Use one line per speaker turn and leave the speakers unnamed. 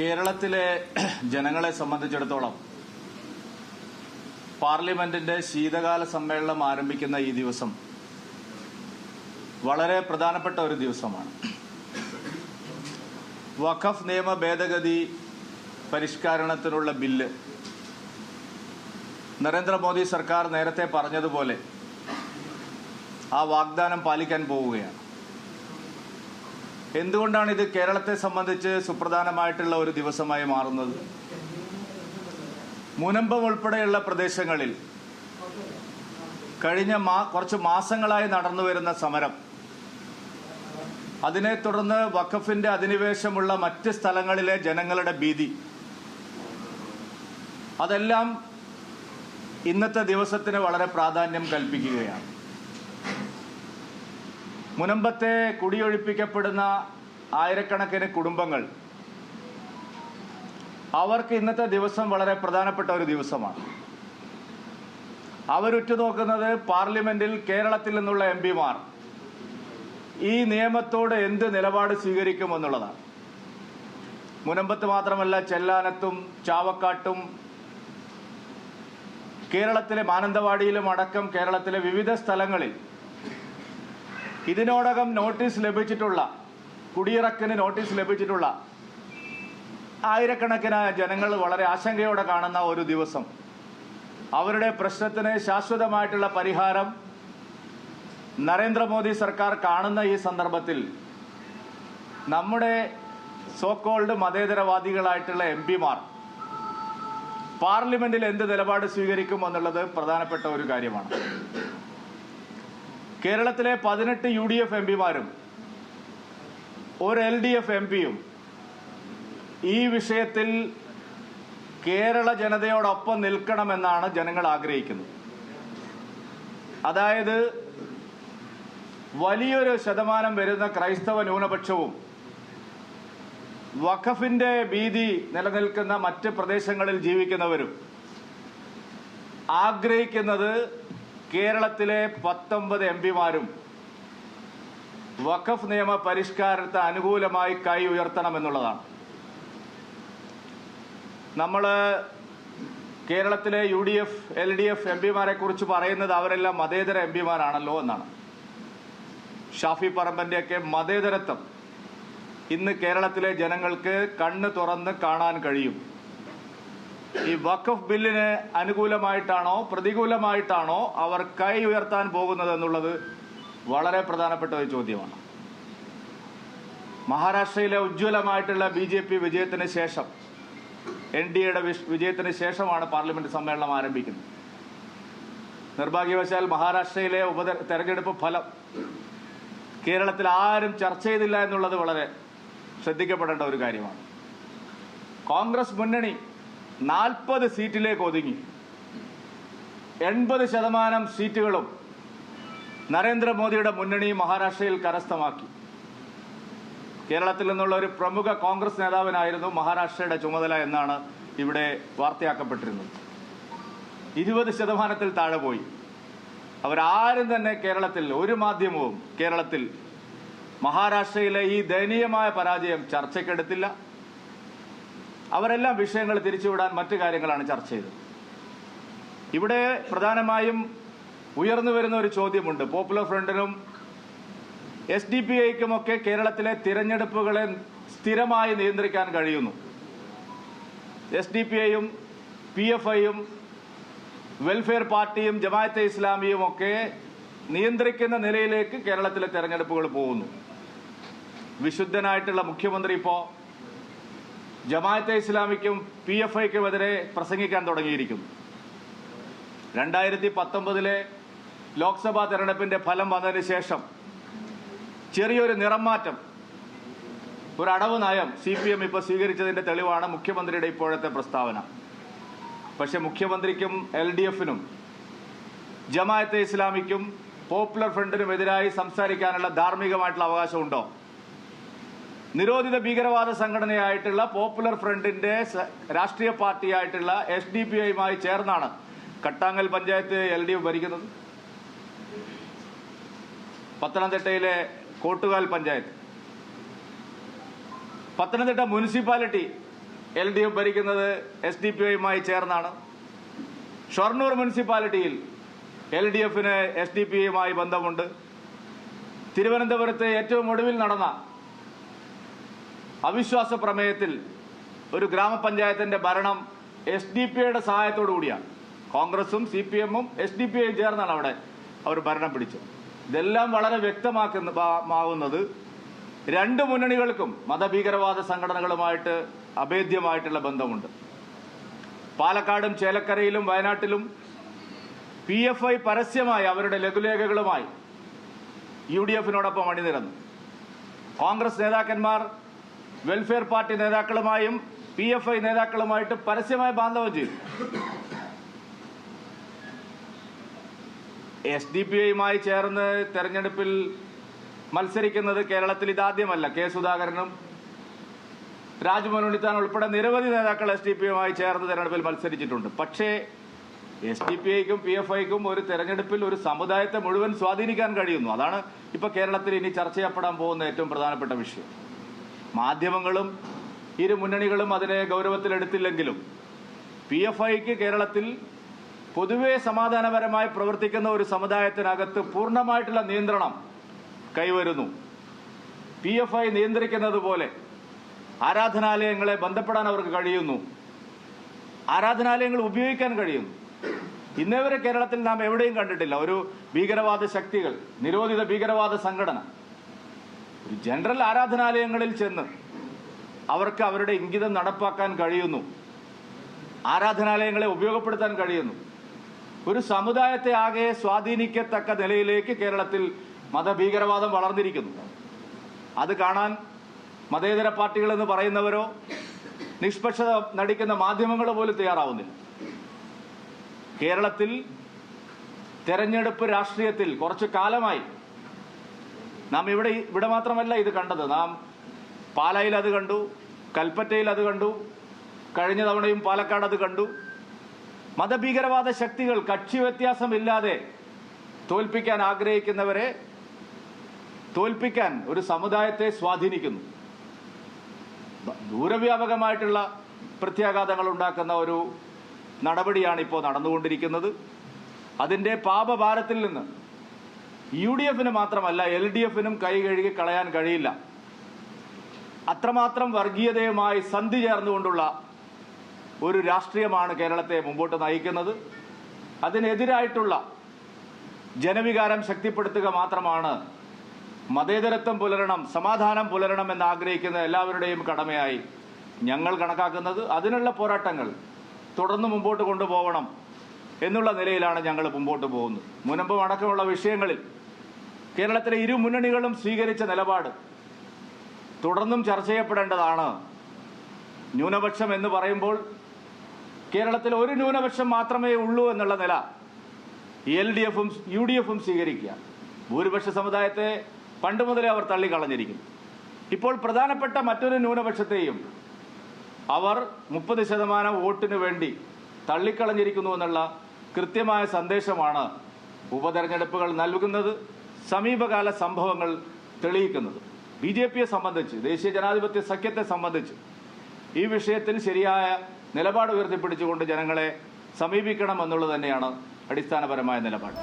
കേരളത്തിലെ ജനങ്ങളെ സംബന്ധിച്ചിടത്തോളം പാർലമെന്റിന്റെ ശീതകാല സമ്മേളനം ആരംഭിക്കുന്ന ഈ ദിവസം വളരെ പ്രധാനപ്പെട്ട ഒരു ദിവസമാണ്. വഖഫ് നിയമ ഭേദഗതി പരിഷ്കരണത്തിനുള്ള ബില്ല് നരേന്ദ്രമോദി സർക്കാർ നേരത്തെ പറഞ്ഞതുപോലെ ആ വാഗ്ദാനം പാലിക്കാൻ പോവുകയാണ്. എന്തുകൊണ്ടാണ് ഇത് കേരളത്തെ സംബന്ധിച്ച് സുപ്രധാനമായിട്ടുള്ള ഒരു ദിവസമായി മാറുന്നത്? മുനമ്പം ഉൾപ്പെടെയുള്ള പ്രദേശങ്ങളിൽ കഴിഞ്ഞ കുറച്ച് മാസങ്ങളായി നടന്നു വരുന്ന സമരം, അതിനെ തുടർന്ന് വഖഫിന്റെ അധിനിവേശമുള്ള മറ്റ് സ്ഥലങ്ങളിലെ ജനങ്ങളുടെ ഭീതി, അതെല്ലാം ഇന്നത്തെ ദിവസത്തിന് വളരെ പ്രാധാന്യം കൽപ്പിക്കുകയാണ്. മുനമ്പത്തെ കുടിയൊഴിപ്പിക്കപ്പെടുന്ന ആയിരക്കണക്കിന് കുടുംബങ്ങൾ, അവർക്ക് ഇന്നത്തെ ദിവസം വളരെ പ്രധാനപ്പെട്ട ഒരു ദിവസമാണ്. അവരുറ്റുനോക്കുന്നത് പാർലമെന്റിൽ കേരളത്തിൽ നിന്നുള്ള എംപിമാർ ഈ നിയമത്തോട് എന്ത് നിലപാട് സ്വീകരിക്കുമെന്നുള്ളതാണ്. മുനമ്പത്ത് മാത്രമല്ല, ചെല്ലാനത്തും ചാവക്കാട്ടും കേരളത്തിലെ മാനന്തവാടിയിലും അടക്കം കേരളത്തിലെ വിവിധ സ്ഥലങ്ങളിൽ ഇതിനോടകം നോട്ടീസ് ലഭിച്ചിട്ടുള്ള, കുടിയിറക്കിന് നോട്ടീസ് ലഭിച്ചിട്ടുള്ള ആയിരക്കണക്കിന് ജനങ്ങൾ വളരെ ആശങ്കയോടെ കാണുന്ന ഒരു ദിവസം. അവരുടെ പ്രശ്നത്തിന് ശാശ്വതമായിട്ടുള്ള പരിഹാരം നരേന്ദ്രമോദി സർക്കാർ കാണുന്ന ഈ സന്ദർഭത്തിൽ നമ്മുടെ സോക്കോൾഡ് മതേതരവാദികളായിട്ടുള്ള എംപിമാർ പാർലമെന്റിൽ എന്ത് നിലപാട് സ്വീകരിക്കും എന്നുള്ളത് പ്രധാനപ്പെട്ട ഒരു കാര്യമാണ്. കേരളത്തിലെ 18 UDF എംപിമാരും ഒരു LDF എംപിയും ഈ വിഷയത്തിൽ കേരള ജനതയോടൊപ്പം നിൽക്കണമെന്നാണ് ജനങ്ങൾ ആഗ്രഹിക്കുന്നത്. അതായത് വലിയൊരു ശതമാനം വരുന്ന ക്രൈസ്തവ ന്യൂനപക്ഷവും വഖഫിന്റെ ഭീതി നിലനിൽക്കുന്ന മറ്റ് പ്രദേശങ്ങളിൽ ജീവിക്കുന്നവരും ആഗ്രഹിക്കുന്നത് കേരളത്തിലെ 19 എംപിമാരും വഖഫ് നിയമ പരിഷ്കാരത്തിന് അനുകൂലമായി കൈ ഉയർത്തണമെന്നുള്ളതാണ്. നമ്മൾ കേരളത്തിലെ UDF LDF എംപിമാരെ കുറിച്ച് പറയുന്നത് അവരെല്ലാം മതേതര എംപിമാരാണല്ലോ എന്നാണ്. ഷാഫി പറമ്പന്റെയൊക്കെ മതേതരത്വം ഇന്ന് കേരളത്തിലെ ജനങ്ങൾക്ക് കണ്ണ് തുറന്ന് കാണാൻ കഴിയും. ഈ വഖഫ് ബില്ലിന് അനുകൂലമായിട്ടാണോ പ്രതികൂലമായിട്ടാണോ അവർ കൈ ഉയർത്താൻ പോകുന്നത് എന്നുള്ളത് വളരെ പ്രധാനപ്പെട്ട ഒരു ചോദ്യമാണ്. മഹാരാഷ്ട്രയിലെ ഉജ്ജ്വലമായിട്ടുള്ള BJP വിജയത്തിന് ശേഷം, NDAയുടെ വിജയത്തിന് ശേഷമാണ് പാർലമെന്റ് സമ്മേളനം ആരംഭിക്കുന്നത്. നിർഭാഗ്യവശാൽ മഹാരാഷ്ട്രയിലെ തെരഞ്ഞെടുപ്പ് ഫലം കേരളത്തിൽ ആരും ചർച്ച ചെയ്തില്ല എന്നുള്ളത് വളരെ ശ്രദ്ധിക്കപ്പെടേണ്ട ഒരു കാര്യമാണ്. കോൺഗ്രസ് മുന്നണി 40 സീറ്റിലേക്ക് ഒതുങ്ങി. 80% സീറ്റുകളും നരേന്ദ്രമോദിയുടെ മുന്നണി മഹാരാഷ്ട്രയിൽ കരസ്ഥമാക്കി. കേരളത്തിൽ നിന്നുള്ള ഒരു പ്രമുഖ കോൺഗ്രസ് നേതാവിനായിരുന്നു മഹാരാഷ്ട്രയുടെ ചുമതല എന്നാണ് ഇവിടെ വാർത്തയാക്കപ്പെട്ടിരുന്നത്. 20% താഴെ പോയി. അവരാരും തന്നെ കേരളത്തിൽ, ഒരു മാധ്യമവും കേരളത്തിൽ മഹാരാഷ്ട്രയിലെ ഈ ദയനീയമായ പരാജയം ചർച്ചയ്ക്കെടുത്തില്ല. അവരെല്ലാം വിഷയങ്ങൾ തിരിച്ചുവിടാൻ മറ്റു കാര്യങ്ങളാണ് ചർച്ച ചെയ്തത്. ഇവിടെ പ്രധാനമായും ഉയർന്നു വരുന്ന ഒരു ചോദ്യമുണ്ട്. പോപ്പുലർ ഫ്രണ്ടിനും SDPIക്കുമൊക്കെ കേരളത്തിലെ തിരഞ്ഞെടുപ്പുകളെ സ്ഥിരമായി നിയന്ത്രിക്കാൻ കഴിയുന്നു. SDPIയും PFIയും വെൽഫെയർ പാർട്ടിയും ജമാഅത്തെ ഇസ്ലാമിയും ഒക്കെ നിയന്ത്രിക്കുന്ന നിലയിലേക്ക് കേരളത്തിലെ തെരഞ്ഞെടുപ്പുകൾ പോകുന്നു. വിശുദ്ധനായിട്ടുള്ള മുഖ്യമന്ത്രി ഇപ്പോൾ ജമാഅത്തെ ഇസ്ലാമിക്കും PFIക്കുമെതിരെ പ്രസംഗിക്കാൻ തുടങ്ങിയിരിക്കുന്നു. 2019 ലോക്സഭാ തെരഞ്ഞെടുപ്പിന്റെ ഫലം വന്നതിന് ശേഷം ചെറിയൊരു നിറം മാറ്റം, ഒരു അടവ് നയം CPM ഇപ്പോൾ സ്വീകരിച്ചതിന്റെ തെളിവാണ് മുഖ്യമന്ത്രിയുടെ ഇപ്പോഴത്തെ പ്രസ്താവന. പക്ഷെ മുഖ്യമന്ത്രിക്കും LDFനും ജമാഅത്തെ ഇസ്ലാമിക്കും പോപ്പുലർ ഫ്രണ്ടിനും എതിരായി സംസാരിക്കാനുള്ള ധാർമ്മികമായിട്ടുള്ള അവകാശമുണ്ടോ? നിരോധിത ഭീകരവാദ സംഘടനയായിട്ടുള്ള പോപ്പുലർ ഫ്രണ്ടിന്റെ രാഷ്ട്രീയ പാർട്ടിയായിട്ടുള്ള SDPIയുമായി ചേർന്നാണ് കട്ടാങ്ങൽ പഞ്ചായത്ത് LDF ഭരിക്കുന്നത്. പത്തനംതിട്ടയിലെ കോട്ടുകാൽ പഞ്ചായത്ത്, പത്തനംതിട്ട മുനിസിപ്പാലിറ്റി LDF ഭരിക്കുന്നത് SDPI-യുമായി ചേർന്നാണ്. ഷൊർണൂർ മുനിസിപ്പാലിറ്റിയിൽ LDF-ന് SDPI-യുമായി ബന്ധമുണ്ട്. തിരുവനന്തപുരത്ത് ഏറ്റവും ഒടുവിൽ നടന്ന അവിശ്വാസ പ്രമേയത്തിൽ ഒരു ഗ്രാമപഞ്ചായത്തിന്റെ ഭരണം SDPI-യുടെ സഹായത്തോടു കൂടിയാണ്. കോൺഗ്രസും CPM-ഉം SDPI-യും ചേർന്നാണ് അവിടെ അവർ ഭരണം പിടിച്ചത്. ഇതെല്ലാം വളരെ വ്യക്തമാകുന്നത് രണ്ട് മുന്നണികൾക്കും മതഭീകരവാദ സംഘടനകളുമായിട്ട് അഭേദ്യമായിട്ടുള്ള ബന്ധമുണ്ട്. പാലക്കാടും ചേലക്കരയിലും വയനാട്ടിലും PFI പരസ്യമായി അവരുടെ ലഘുലേഖകളുമായി UDF-നോടൊപ്പം അണിനിരന്നു. കോൺഗ്രസ് നേതാക്കന്മാർ വെൽഫെയർ പാർട്ടി നേതാക്കളുമായും PFI നേതാക്കളുമായിട്ട് പരസ്യമായി ബാന്ധവം ചെയ്തു. SDPI-യുമായി ചേർന്ന് തെരഞ്ഞെടുപ്പിൽ മത്സരിക്കുന്നത് കേരളത്തിൽ ഇതാദ്യമല്ല. K. സുധാകരനും രാജ്മോഹൻ ഉണ്ണിത്താൻ ഉൾപ്പെടെ നിരവധി നേതാക്കൾ SDPI-യുമായി ചേർന്ന് തെരഞ്ഞെടുപ്പിൽ മത്സരിച്ചിട്ടുണ്ട്. പക്ഷേ SDPI-ക്കും PFI-ക്കും ഒരു തെരഞ്ഞെടുപ്പിൽ ഒരു സമുദായത്തെ മുഴുവൻ സ്വാധീനിക്കാൻ കഴിയുന്നു. അതാണ് ഇപ്പോൾ കേരളത്തിൽ ഇനി ചർച്ച ചെയ്യപ്പെടാൻ പോകുന്ന ഏറ്റവും പ്രധാനപ്പെട്ട വിഷയം. മാധ്യമങ്ങളും ഇരു മുന്നണികളും അതിനെ ഗൗരവത്തിലെടുത്തില്ലെങ്കിലും PFI-ക്ക് കേരളത്തിൽ പൊതുവെ സമാധാനപരമായി പ്രവർത്തിക്കുന്ന ഒരു സമുദായത്തിനകത്ത് പൂർണ്ണമായിട്ടുള്ള നിയന്ത്രണം കൈവരുന്നു. PFI നിയന്ത്രിക്കുന്നത് പോലെ ആരാധനാലയങ്ങളെ ബന്ധപ്പെടാൻ അവർക്ക് കഴിയുന്നു. ആരാധനാലയങ്ങൾ ഉപയോഗിക്കാൻ കഴിയുന്നു. ഇന്നേവരെ കേരളത്തിൽ നാം എവിടെയും കണ്ടിട്ടില്ല ഒരു ഭീകരവാദ ശക്തികൾ, നിരോധിത ഭീകരവാദ സംഘടന ഒരു ജനറൽ ആരാധനാലയങ്ങളിൽ ചെന്ന് അവർക്ക് അവരുടെ ഇംഗിതം നടപ്പാക്കാൻ കഴിയുന്നു. ആരാധനാലയങ്ങളെ ഉപയോഗപ്പെടുത്താൻ കഴിയുന്നു. ഒരു സമുദായത്തെ ആകെ സ്വാധീനിക്കത്തക്ക നിലയിലേക്ക് കേരളത്തിൽ മതഭീകരവാദം വളർന്നിരിക്കുന്നു. അത് കാണാൻ മതേതര പാർട്ടികളെന്ന് പറയുന്നവരോ നിഷ്പക്ഷത നടിക്കുന്ന മാധ്യമങ്ങളോ പോലും തയ്യാറാവുന്നില്ല. കേരളത്തിൽ തെരഞ്ഞെടുപ്പ് രാഷ്ട്രീയത്തിൽ കുറച്ചു കാലമായി നാം ഇവിടെ മാത്രമല്ല ഇത് കണ്ടത്. നാം പാലായിൽ അത് കണ്ടു, കൽപ്പറ്റയിൽ അത് കണ്ടു, കഴിഞ്ഞ തവണയും പാലക്കാട് അത് കണ്ടു. മതഭീകരവാദ ശക്തികൾ കക്ഷി വ്യത്യാസമില്ലാതെ തോൽപ്പിക്കാൻ ആഗ്രഹിക്കുന്നവരെ തോൽപ്പിക്കാൻ ഒരു സമുദായത്തെ സ്വാധീനിക്കുന്നു. ദൂരവ്യാപകമായിട്ടുള്ള പ്രത്യാഘാതങ്ങൾ ഉണ്ടാക്കുന്ന ഒരു നടപടിയാണ് ഇപ്പോൾ നടന്നുകൊണ്ടിരിക്കുന്നത്. അതിൻ്റെ പാപഭാരത്തിൽ നിന്ന് UDF-ന് മാത്രമല്ല LDF-നും കൈ കഴുകി കളയാൻ കഴിയില്ല. അത്രമാത്രം വർഗീയതയുമായി സന്ധി ചേർന്നുകൊണ്ടുള്ള ഒരു രാഷ്ട്രീയമാണ് കേരളത്തെ മുമ്പോട്ട് നയിക്കുന്നത്. അതിനെതിരായിട്ടുള്ള ജനവികാരം ശക്തിപ്പെടുത്തുക മാത്രമാണ് മതേതരത്വം പുലരണം, സമാധാനം പുലരണം എന്ന് ആഗ്രഹിക്കുന്ന എല്ലാവരുടെയും കടമയായി ഞങ്ങൾ കണക്കാക്കുന്നത്. അതിനുള്ള പോരാട്ടങ്ങൾ തുടർന്ന് മുമ്പോട്ട് കൊണ്ടുപോകണം എന്നുള്ള നിലയിലാണ് ഞങ്ങൾ മുമ്പോട്ട് പോകുന്നത്. മുനമ്പം അടക്കമുള്ള വിഷയങ്ങളിൽ കേരളത്തിലെ ഇരു മുന്നണികളും സ്വീകരിച്ച നിലപാട് തുടർന്നും ചർച്ച ചെയ്യപ്പെടേണ്ടതാണ്. ന്യൂനപക്ഷം എന്ന് പറയുമ്പോൾ കേരളത്തിൽ ഒരു ന്യൂനപക്ഷം മാത്രമേ ഉള്ളൂ എന്നുള്ള നില LDF-ഉം UDF-ഉം സ്വീകരിക്കുക. ഭൂരിപക്ഷ സമുദായത്തെ പണ്ട് മുതലേ അവർ തള്ളിക്കളഞ്ഞിരിക്കുന്നു. ഇപ്പോൾ പ്രധാനപ്പെട്ട മറ്റൊരു ന്യൂനപക്ഷത്തെയും അവർ 30% വോട്ടിന് വേണ്ടി തള്ളിക്കളഞ്ഞിരിക്കുന്നു എന്നുള്ള കൃത്യമായ സന്ദേശമാണ് ഉപതെരഞ്ഞെടുപ്പുകൾ നൽകുന്നത്, സമീപകാല സംഭവങ്ങൾ തെളിയിക്കുന്നത്. BJP-യെ സംബന്ധിച്ച്, ദേശീയ ജനാധിപത്യ സഖ്യത്തെ സംബന്ധിച്ച് ഈ വിഷയത്തിൽ ശരിയായ നിലപാട് ഉയർത്തിപ്പിടിച്ചുകൊണ്ട് ജനങ്ങളെ സമീപിക്കണം എന്നുള്ളത് തന്നെയാണ് അടിസ്ഥാനപരമായ നിലപാട്.